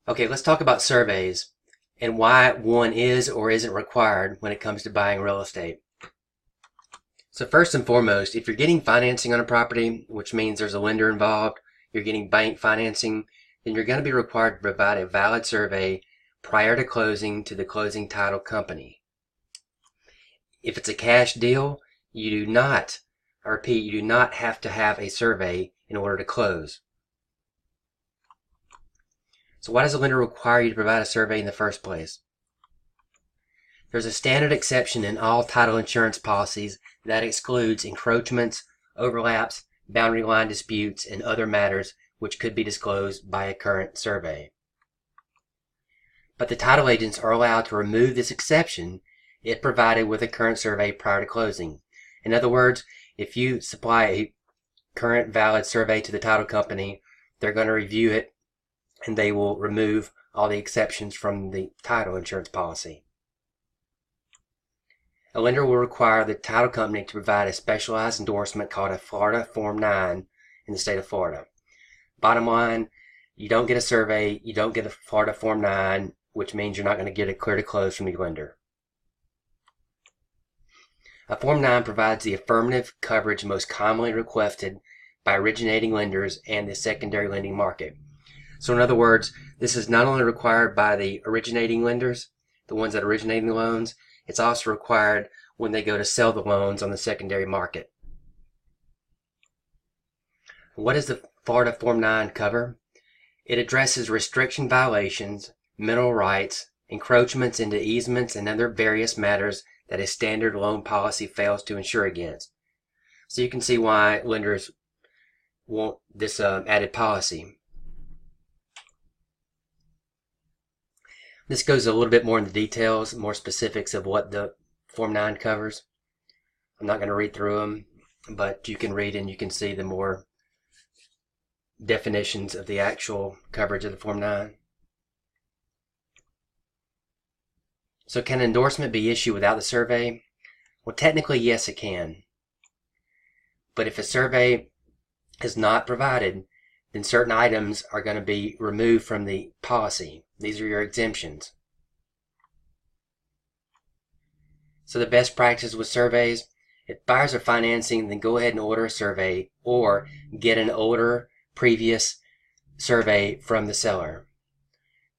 Okay, let's talk about surveys and why one is or isn't required when it comes to buying real estate. So first and foremost, if you're getting financing on a property, which means there's a lender involved, you're getting bank financing, then you're going to be required to provide a valid survey prior to closing to the closing title company. If it's a cash deal, you do not, I repeat, you do not have to have a survey in order to close. So why does a lender require you to provide a survey in the first place? There's a standard exception in all title insurance policies that excludes encroachments, overlaps, boundary line disputes, and other matters which could be disclosed by a current survey. But the title agents are allowed to remove this exception if provided with a current survey prior to closing. In other words, if you supply a current valid survey to the title company, they're going to review it and they will remove all the exceptions from the title insurance policy. A lender will require the title company to provide a specialized endorsement called a Florida Form 9 in the state of Florida. Bottom line, you don't get a survey, you don't get a Florida Form 9, which means you're not going to get a clear to close from the lender. A Form 9 provides the affirmative coverage most commonly requested by originating lenders and the secondary lending market. So in other words, this is not only required by the originating lenders, the ones that originate the loans, it's also required when they go to sell the loans on the secondary market. What does the Florida Form 9 cover? It addresses restriction violations, mineral rights, encroachments into easements, and other various matters that a standard loan policy fails to insure against. So you can see why lenders want this added policy. This goes a little bit more into details, more specifics of what the Form 9 covers. I'm not going to read through them, but you can read and you can see the more definitions of the actual coverage of the Form 9. So can an endorsement be issued without the survey? Well, technically, yes, it can. But if a survey is not provided, then certain items are going to be removed from the policy. These are your exemptions. So the best practice with surveys, if buyers are financing, then go ahead and order a survey or get an older previous survey from the seller.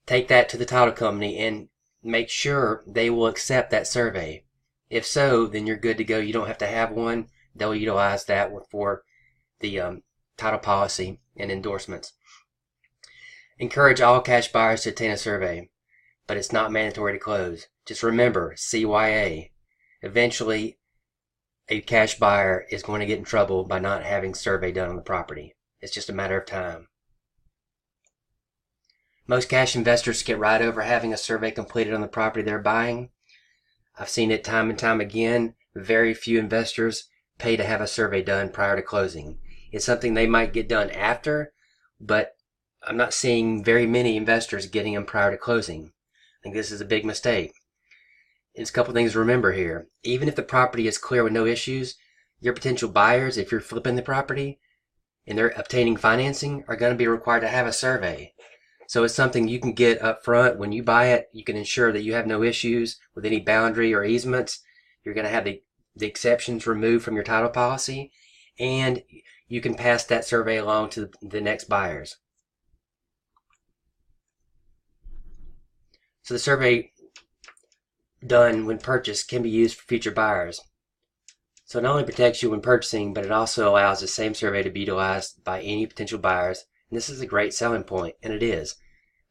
Take that to the title company and make sure they will accept that survey. If so, then you're good to go. You don't have to have one. They'll utilize that for the title policy and endorsements. Encourage all cash buyers to obtain a survey, but it's not mandatory to close. Just remember, CYA. Eventually, a cash buyer is going to get in trouble by not having survey done on the property. It's just a matter of time. Most cash investors skip right over having a survey completed on the property they're buying. I've seen it time and time again. Very few investors pay to have a survey done prior to closing. It's something they might get done after, but I'm not seeing very many investors getting them prior to closing. I think this is a big mistake. There's a couple things to remember here. Even if the property is clear with no issues, your potential buyers, if you're flipping the property and they're obtaining financing, are going to be required to have a survey. So it's something you can get up front. When you buy it, you can ensure that you have no issues with any boundary or easements. You're going to have the exceptions removed from your title policy, and you can pass that survey along to the next buyers. So the survey done when purchased can be used for future buyers. So it not only protects you when purchasing, but it also allows the same survey to be utilized by any potential buyers. And this is a great selling point, and it is.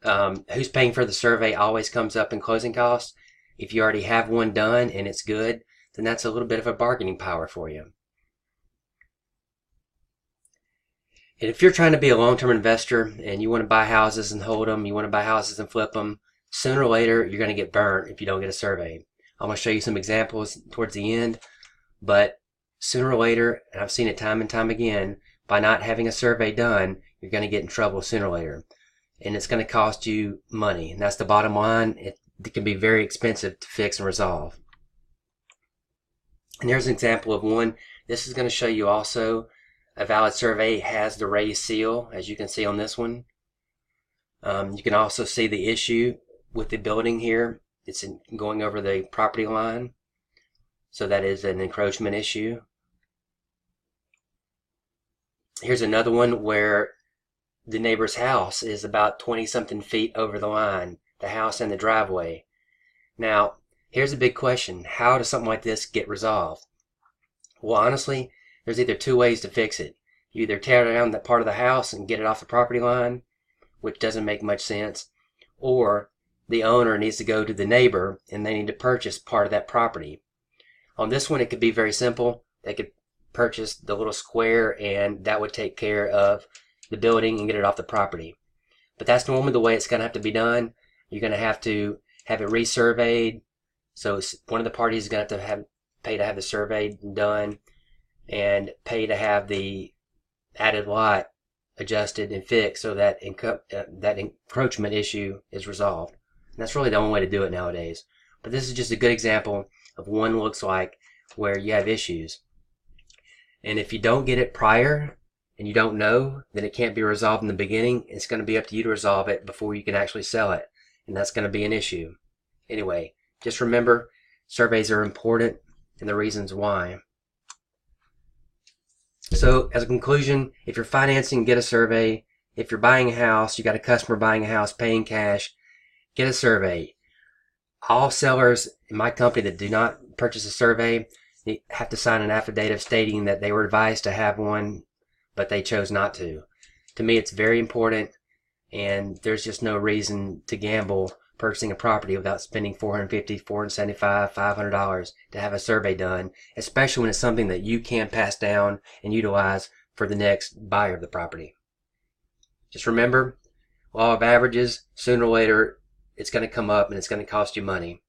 Who's paying for the survey always comes up in closing costs. If you already have one done and it's good, then that's a little bit of a bargaining power for you. And if you're trying to be a long-term investor and you want to buy houses and hold them, you want to buy houses and flip them, sooner or later you're going to get burnt if you don't get a survey. I'm going to show you some examples towards the end, but sooner or later, and I've seen it time and time again, by not having a survey done, you're going to get in trouble sooner or later. And it's going to cost you money. And that's the bottom line. It can be very expensive to fix and resolve. And here's an example of one. This is going to show you also a valid survey has the raised seal, as you can see on this one. You can also see the issue with the building here. It's going over the property line, so that is an encroachment issue. Here's another one where the neighbor's house is about 20-something feet over the line, the house and the driveway. Now, here's a big question. How does something like this get resolved? Well, honestly, there's either two ways to fix it. You either tear down that part of the house and get it off the property line, which doesn't make much sense, or the owner needs to go to the neighbor and they need to purchase part of that property. On this one, it could be very simple. They could purchase the little square and that would take care of the building and get it off the property. But that's normally the way it's going to have to be done. You're going to have it resurveyed. So one of the parties is going to have pay to have the survey done and pay to have the added lot adjusted and fixed so that that encroachment issue is resolved. And that's really the only way to do it nowadays. But this is just a good example of what one looks like where you have issues. And if you don't get it prior and you don't know, then it can't be resolved in the beginning. It's going to be up to you to resolve it before you can actually sell it. And that's going to be an issue. Anyway, just remember, surveys are important and the reasons why. So as a conclusion, if you're financing, get a survey. If you're buying a house, you got a customer buying a house, paying cash, get a survey. All sellers in my company that do not purchase a survey have to sign an affidavit stating that they were advised to have one, but they chose not to. To me, it's very important, and there's just no reason to gamble purchasing a property without spending $450, $475, $500 to have a survey done, especially when it's something that you can pass down and utilize for the next buyer of the property. Just remember, law of averages, sooner or later, it's going to come up and it's going to cost you money.